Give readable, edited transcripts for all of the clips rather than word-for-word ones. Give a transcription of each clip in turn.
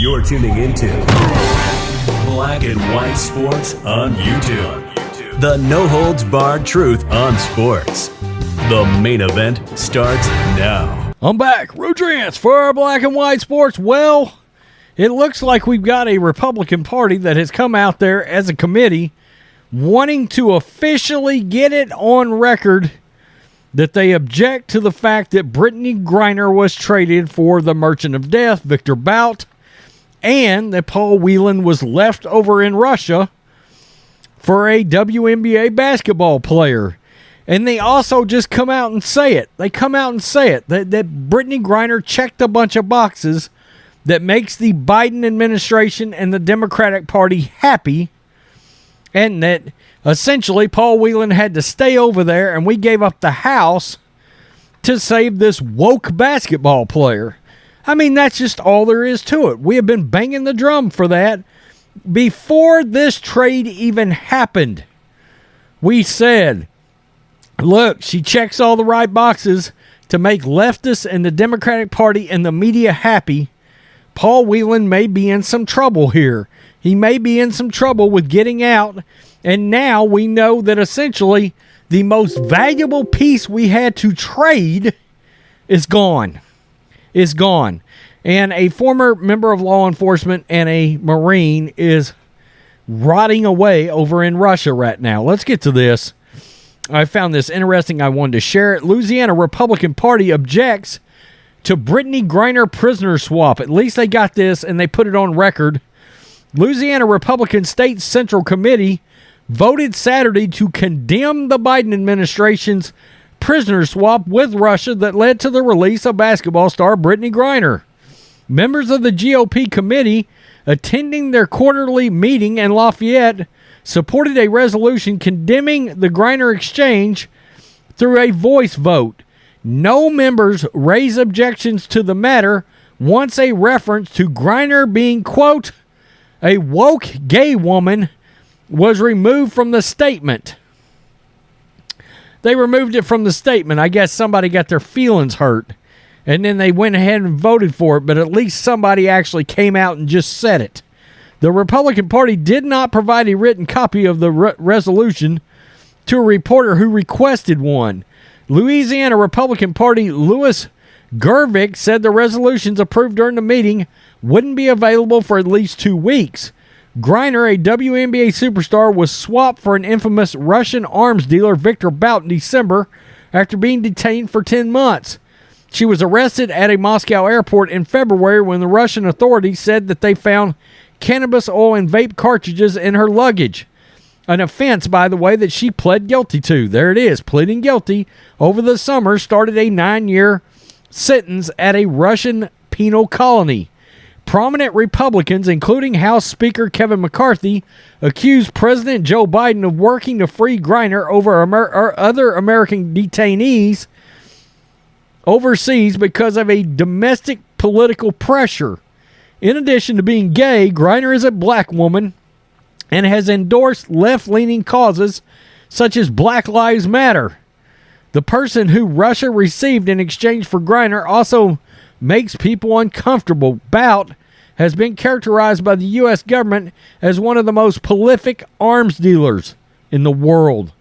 You're tuning into Black and White Sports on YouTube. The no-holds-barred truth on sports. The main event starts now. I'm back. Rodrance for Black and White Sports. Well, it looks like we've got a Republican Party that has come out there as a committee wanting to officially get it on record that they object to the fact that Brittney Griner was traded for the Merchant of Death, Viktor Bout, and that Paul Whelan was left over in Russia for a WNBA basketball player. And they also just come out and say it. They come out and say it, that Brittney Griner checked a bunch of boxes that makes the Biden administration and the Democratic Party happy, and that essentially Paul Whelan had to stay over there, and we gave up the house to save this woke basketball player. I mean, that's just all there is to it. We have been banging the drum for that. Before this trade even happened, we said, look, she checks all the right boxes to make leftists and the Democratic Party and the media happy. Paul Whelan may be in some trouble here. He may be in some trouble with getting out. And now we know that essentially the most valuable piece we had to trade is gone. Is gone. And a former member of law enforcement and a Marine is rotting away over in Russia right now. Let's get to this. I found this interesting. I wanted to share it. Louisiana Republican Party objects to Brittney Griner prisoner swap. At least they got this and they put it on record. Louisiana Republican State Central Committee voted Saturday to condemn the Biden administration's prisoner swap with Russia that led to the release of basketball star Brittney Griner. Members of the GOP committee attending their quarterly meeting in Lafayette supported a resolution condemning the Griner exchange through a voice vote. No members raised objections to the matter once a reference to Griner being, quote, a woke gay woman was removed from the statement. They removed it from the statement. I guess somebody got their feelings hurt, and then they went ahead and voted for it, but at least somebody actually came out and just said it. The Republican Party did not provide a written copy of the resolution to a reporter who requested one. Louisiana Republican Party Louis Gervich said the resolutions approved during the meeting wouldn't be available for at least 2 weeks. Griner, a WNBA superstar, was swapped for an infamous Russian arms dealer, Viktor Bout, in December after being detained for 10 months. She was arrested at a Moscow airport in February when the Russian authorities said that they found cannabis oil and vape cartridges in her luggage. An offense, by the way, that she pled guilty to. There it is, pleading guilty over the summer, started a 9-year sentence at a Russian penal colony. Prominent Republicans, including House Speaker Kevin McCarthy, accused President Joe Biden of working to free Griner over other American detainees overseas because of a domestic political pressure. In addition to being gay, Griner is a black woman and has endorsed left-leaning causes such as Black Lives Matter. The person who Russia received in exchange for Griner also makes people uncomfortable. Bout has been characterized by the U.S. government as one of the most prolific arms dealers in the world.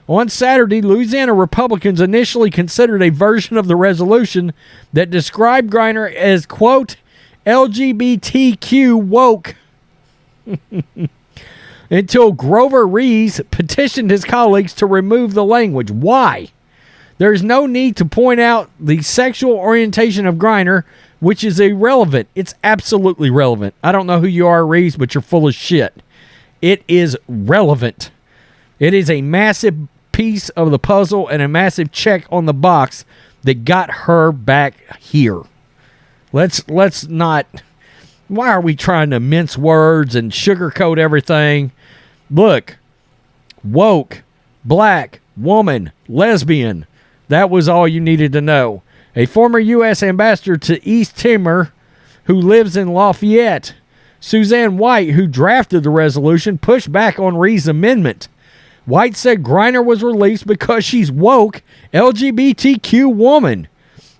On Saturday, Louisiana Republicans initially considered a version of the resolution that described Griner as, quote, LGBTQ woke, until Grover Rees petitioned his colleagues to remove the language. Why? There is no need to point out the sexual orientation of Griner, which is irrelevant. It's absolutely relevant. I don't know who you are, Reeves, but you're full of shit. It is relevant. It is a massive piece of the puzzle and a massive check on the box that got her back here. Let's not... Why are we trying to mince words and sugarcoat everything? Look, woke, black, woman, lesbian. That was all you needed to know. A former U.S. ambassador to East Timor who lives in Lafayette, Suzanne White, who drafted the resolution, pushed back on Reed's amendment. White said Griner was released because she's woke LGBTQ woman.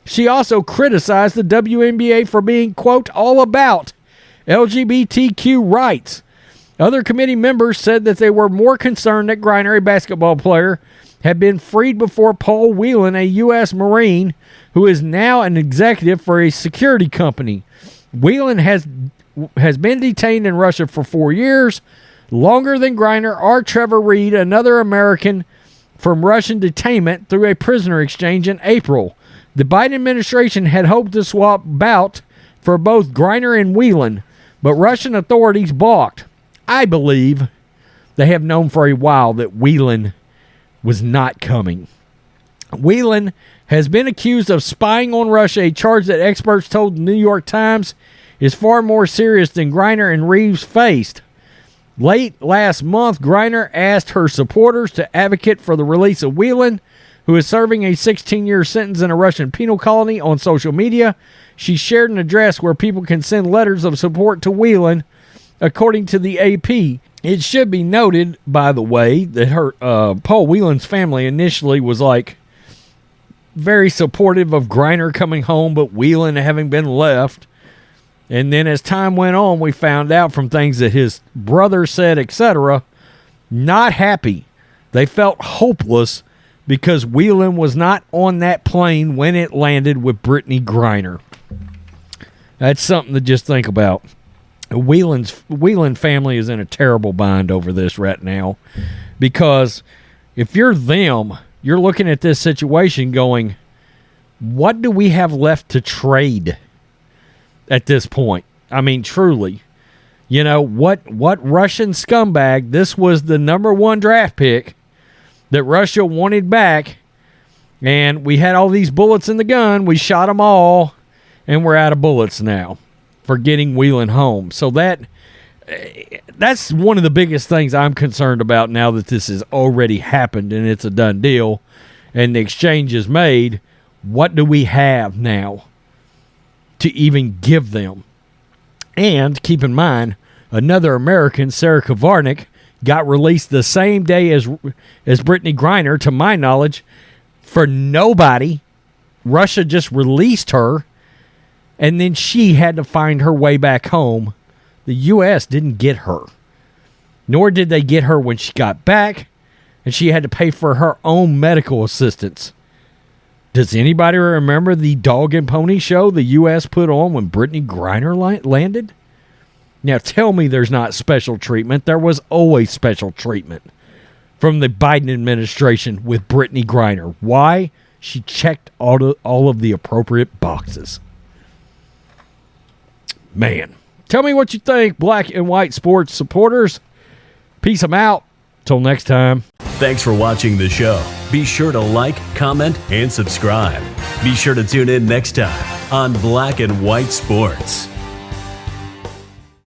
She also criticized the WNBA for being, quote, all about LGBTQ rights. Other committee members said that they were more concerned that Griner, a basketball player, had been freed before Paul Whelan, a U.S. Marine, who is now an executive for a security company. Whelan has been detained in Russia for 4 years, longer than Griner or Trevor Reed, another American from Russian detainment through a prisoner exchange in April. The Biden administration had hoped to swap Bout for both Griner and Whelan, but Russian authorities balked. I believe they have known for a while that Whelan was not coming. Whelan has been accused of spying on Russia, a charge that experts told the New York Times is far more serious than Griner and Reeves faced. Late last month, Griner asked her supporters to advocate for the release of Whelan, who is serving a 16-year sentence in a Russian penal colony, on social media. She shared an address where people can send letters of support to Whelan, according to the AP. It should be noted, by the way, that her Paul Whelan's family initially was like very supportive of Griner coming home, but Whelan having been left. And then as time went on, we found out from things that his brother said, etc., not happy. They felt hopeless because Whelan was not on that plane when it landed with Brittney Griner. That's something to just think about. Whelan family is in a terrible bind over this right now, because if you're them, you're looking at this situation going, what do we have left to trade at this point? I mean, truly, you know, what Russian scumbag, this was the number one draft pick that Russia wanted back, and we had all these bullets in the gun, we shot them all, and we're out of bullets now for getting Whelan home. So that's one of the biggest things I'm concerned about now that this has already happened and it's a done deal and the exchange is made. What do we have now to even give them? And keep in mind, another American, Sarah Kavarnik, got released the same day as Brittney Griner, to my knowledge, for nobody. Russia just released her, and then she had to find her way back home. The U.S. didn't get her, nor did they get her when she got back, and she had to pay for her own medical assistance. Does anybody remember the dog and pony show the U.S. put on when Brittney Griner landed? Now tell me there's not special treatment. There was always special treatment from the Biden administration with Brittney Griner. Why? She checked all of the appropriate boxes. Man, tell me what you think, black and white sports supporters. Peace 'em out. Till next time. Thanks for watching the show. Be sure to like, comment, and subscribe. Be sure to tune in next time on Black and White Sports.